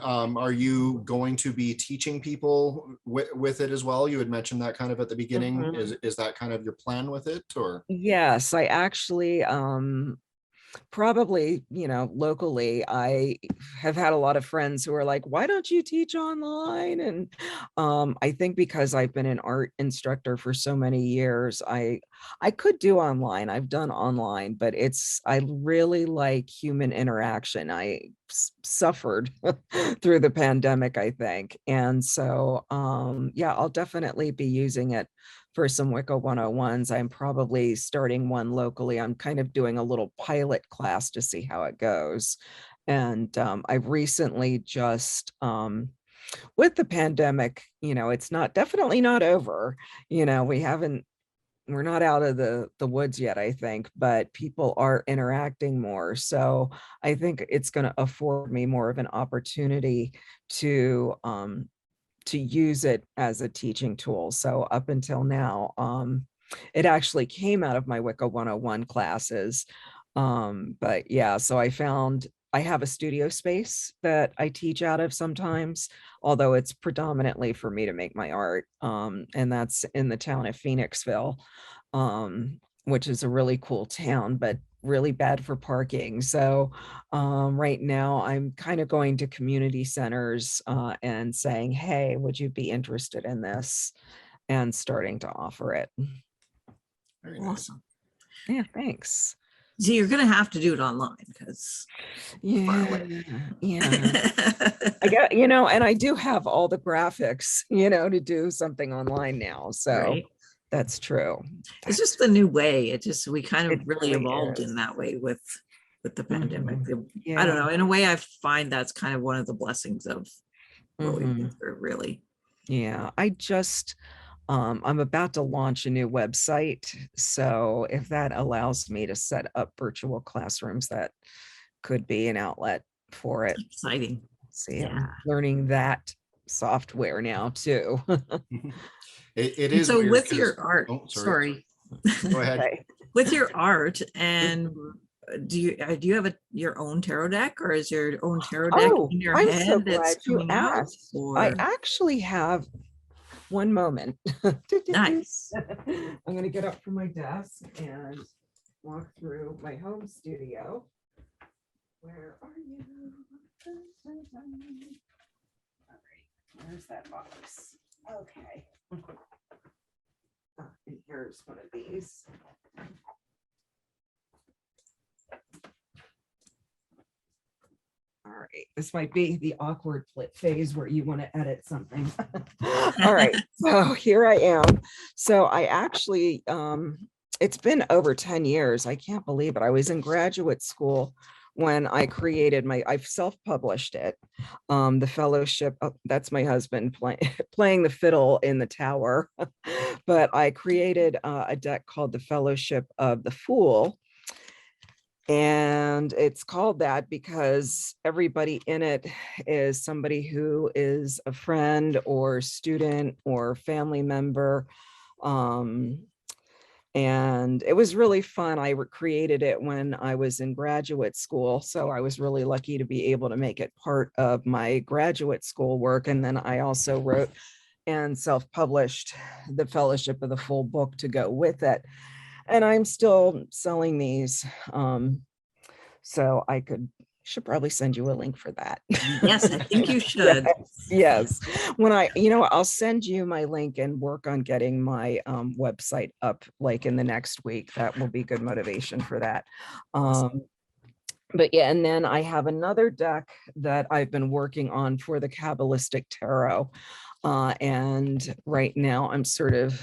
are you going to be teaching people with it as well? You had mentioned that kind of at the beginning. Is that kind of your plan with it, or? Yes, I actually probably, locally, I have had a lot of friends who are like, why don't you teach online? And I think because I've been an art instructor for so many years, I could do online. I've done online, but I really like human interaction. I suffered through the pandemic, I think. And so, yeah, I'll definitely be using it for some Wicca 101s. I'm probably starting one locally. I'm kind of doing a little pilot class to see how it goes. And I've recently just, with the pandemic, it's definitely not over. We're not out of the woods yet, I think, but people are interacting more. So I think it's going to afford me more of an opportunity to use it as a teaching tool. So up until now, it actually came out of my Wicca 101 classes. But yeah, so I have a studio space that I teach out of sometimes, although it's predominantly for me to make my art. And that's in the town of Phoenixville, which is a really cool town, but really bad for parking. So right now I'm kind of going to community centers and saying, hey, would you be interested in this? And starting to offer it. Very nice. Awesome. Yeah, thanks. So you're going to have to do it online because yeah, I get, and I do have all the graphics, to do something online now. So right. that's true. It's just the new way. We kind of really really evolved is. in that way with the pandemic. Yeah. I don't know. In a way, I find that's kind of one of the blessings of what we've been through, really. Yeah. I'm about to launch a new website. So if that allows me to set up virtual classrooms, that could be an outlet for it. Exciting. See, I'm learning that software now too. It is so weird with your art. Oh, sorry. Go ahead. Okay. With your art, and do you have your own tarot deck, or is your own tarot deck in your I'm head so that's glad you coming out? asked. I actually have one moment. Nice. I'm going to get up from my desk and walk through my home studio. Where are you? All right, where's that box? Okay. And here's one of these. All right, this might be the awkward phase where you want to edit something. All right, so here I am. So I actually, it's been over 10 years. I can't believe it. I was in graduate school when I created I've self-published it. The Fellowship, that's my husband playing the fiddle in the tower. But I created a deck called the Fellowship of the Fool. And it's called that because everybody in it is somebody who is a friend or student or family member. And it was really fun. I created it when I was in graduate school. So I was really lucky to be able to make it part of my graduate school work. And then I also wrote and self-published the Fellowship of the Fool book to go with it. And I'm still selling these. So I should probably send you a link for that. Yes, I think you should. Yes. When I'll send you my link and work on getting my website up like in the next week. That will be good motivation for that. But yeah, and then I have another deck that I've been working on for the Kabbalistic Tarot. And right now I'm sort of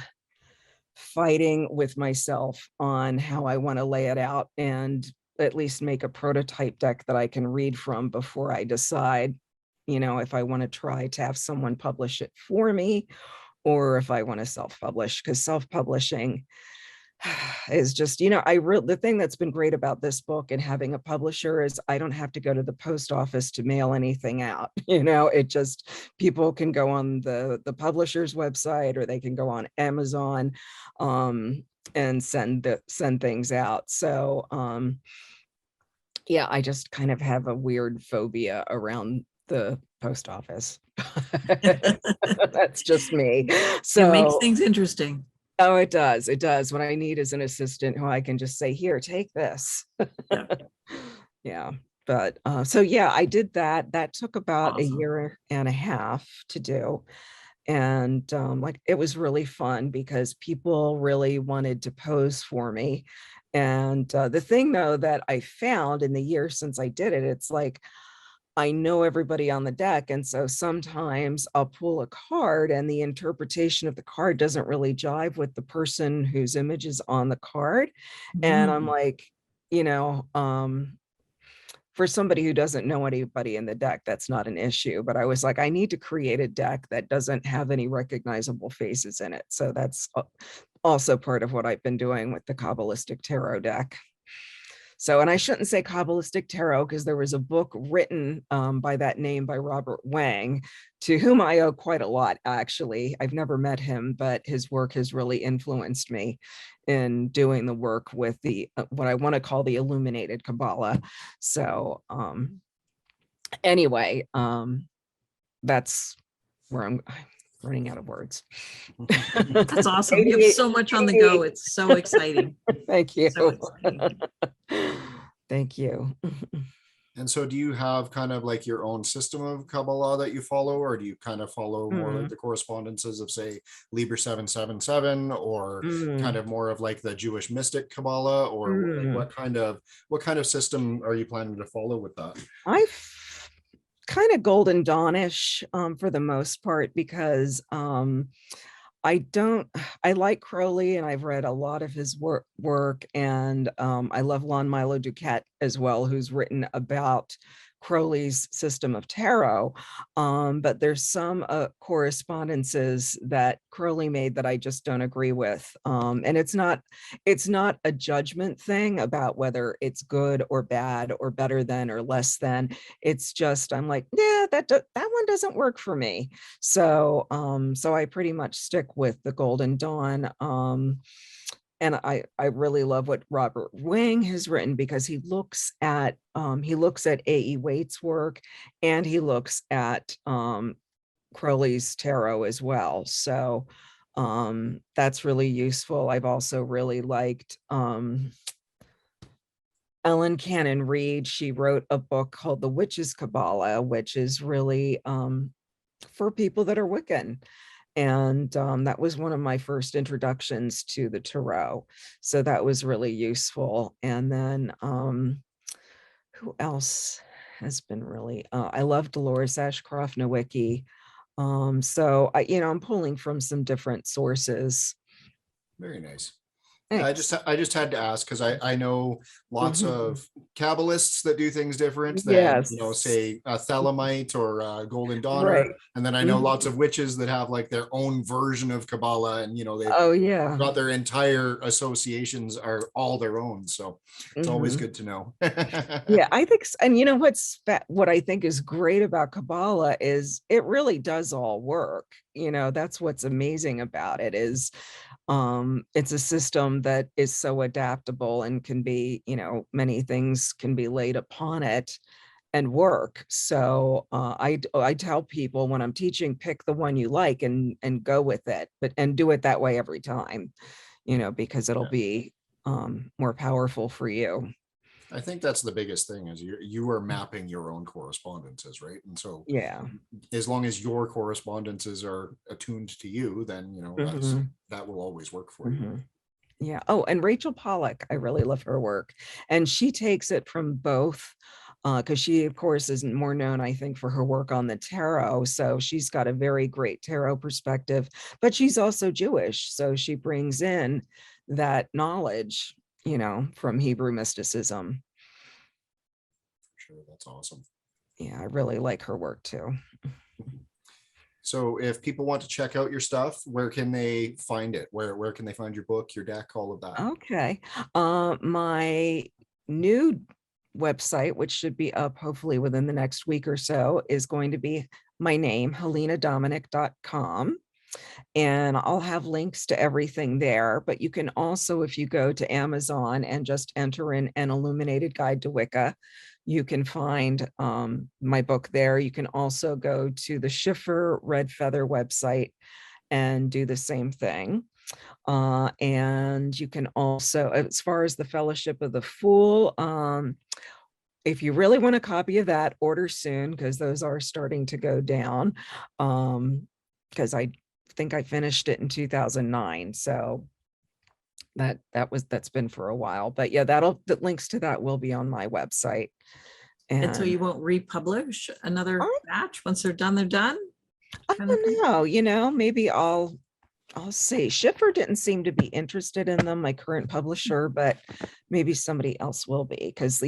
fighting with myself on how I want to lay it out and at least make a prototype deck that I can read from before I decide, if I want to try to have someone publish it for me or if I want to self-publish, because self-publishing is just, the thing that's been great about this book and having a publisher is I don't have to go to the post office to mail anything out. It just, people can go on the publisher's website or they can go on Amazon and send things out. So yeah, I just kind of have a weird phobia around the post office. That's just me. So it makes things interesting. Oh, it does. It does. What I need is an assistant who I can just say, here, take this. Yeah. Yeah. But so yeah, I did that. That took about Awesome. a year and a half to do. And it was really fun because people really wanted to pose for me. And the thing though that I found in the year since I did it, it's like I know everybody on the deck. And so sometimes I'll pull a card and the interpretation of the card doesn't really jive with the person whose image is on the card. And I'm like, for somebody who doesn't know anybody in the deck, that's not an issue. But I was like, I need to create a deck that doesn't have any recognizable faces in it. So that's also part of what I've been doing with the Kabbalistic Tarot deck. So, and I shouldn't say Kabbalistic Tarot because there was a book written by that name by Robert Wang, to whom I owe quite a lot, actually. I've never met him, but his work has really influenced me in doing the work with the what I want to call the Illuminated Kabbalah. So anyway, that's where I'm running out of words. That's awesome. You have so much on the go. It's so exciting. Thank you. So exciting. Thank you. And so do you have kind of like your own system of Kabbalah that you follow, or do you kind of follow more like the correspondences of, say, Liber 777, or kind of more of like the Jewish mystic Kabbalah, or like what kind of system are you planning to follow with that? I've kind of Golden Dawnish for the most part, because I like Crowley and I've read a lot of his work, and I love Lon Milo Duquette as well, who's written about Crowley's system of tarot. But there's some correspondences that Crowley made that I just don't agree with. And it's not a judgment thing about whether it's good or bad or better than or less than. It's just, I'm like, yeah, that one doesn't work for me. So so I pretty much stick with the Golden Dawn. And I really love what Robert Wing has written, because he looks at A.E. Waite's work, and he looks at Crowley's tarot as well. So that's really useful. I've also really liked Ellen Cannon Reed. She wrote a book called The Witch's Kabbalah, which is really for people that are Wiccan. And that was one of my first introductions to the tarot. So that was really useful. And then who else has been really, I love Dolores Ashcroft Nowicki. So I'm pulling from some different sources. Very nice. Thanks. Yeah, I just had to ask, because I know lots of Kabbalists that do things different than, Yes. say a Thelemite or a Golden Dawner. Right. And then I know lots of witches that have like their own version of Kabbalah, and they've got their entire associations are all their own. So it's always good to know. Yeah, I think, and what I think is great about Kabbalah is it really does all work. That's what's amazing about it, is it's a system that is so adaptable and can be, many things can be laid upon it and work. So I tell people when I'm teaching, pick the one you like and go with it, and do it that way every time, because it'll be more powerful for you. I think that's the biggest thing, is you are mapping your own correspondences, right? And so as long as your correspondences are attuned to you, then that will always work for you. Yeah. Oh, and Rachel Pollack, I really love her work, and she takes it from both, because she of course is more known, I think, for her work on the tarot. So she's got a very great tarot perspective, but she's also Jewish, so she brings in that knowledge from Hebrew mysticism. Sure, that's awesome. Yeah, I really like her work too. So if people want to check out your stuff, where can they find it? Where can they find your book, your deck, all of that? Okay. My new website, which should be up hopefully within the next week or so, is going to be my name, helenadomenic.com. And I'll have links to everything there. But you can also, if you go to Amazon and just enter in An Illuminated Guide to Wicca, you can find my book there. You can also go to the Schiffer Red Feather website and do the same thing. And you can also, as far as the Fellowship of the Fool, if you really want a copy of that, order soon, because those are starting to go down. Because I think I finished it in 2009. So that's been for a while. But yeah, the links to that will be on my website. And so you won't republish another batch once they're done, they're done? I don't know, maybe I'll see. Schiffer didn't seem to be interested in them, my current publisher, but maybe somebody else will be, because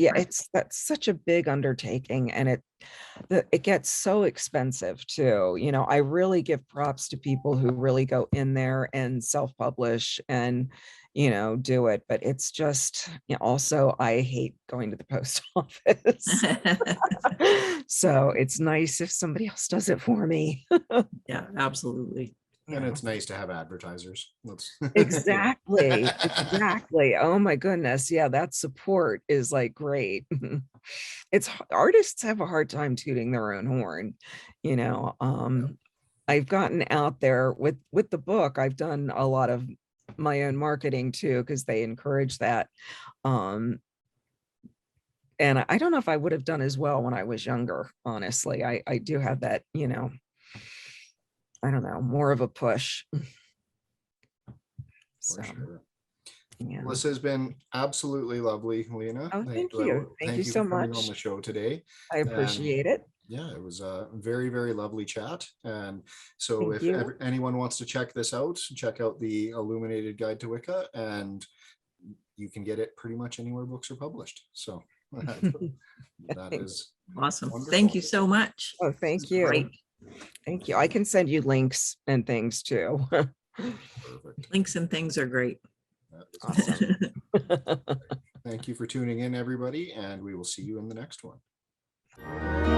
that's such a big undertaking, and it gets so expensive too. I really give props to people who really go in there and self-publish and do it, but it's just, also I hate going to the post office. So it's nice if somebody else does it for me. Yeah, absolutely. And it's nice to have advertisers. Exactly. Oh my goodness. Yeah, that support is like great. Artists have a hard time tooting their own horn. I've gotten out there with the book. I've done a lot of my own marketing too, because they encourage that. And I don't know if I would have done as well when I was younger, honestly. I do have that, you know, I don't know, more of a push. So, For sure. yeah. Well, this has been absolutely lovely, Helena. Oh, thank you. Thank you so for coming on much. the show today. I appreciate it. Yeah, it was a very, very lovely chat. And so Thank if you. anyone wants to check this out, check out the Illuminated Guide to Wicca, and you can get it pretty much anywhere books are published. So that is Awesome. wonderful. Thank you so much. Oh, thank you. Great. Thank you. I can send you links and things too. Perfect. Links and things are great. That is awesome. Thank you for tuning in, everybody, and we will see you in the next one.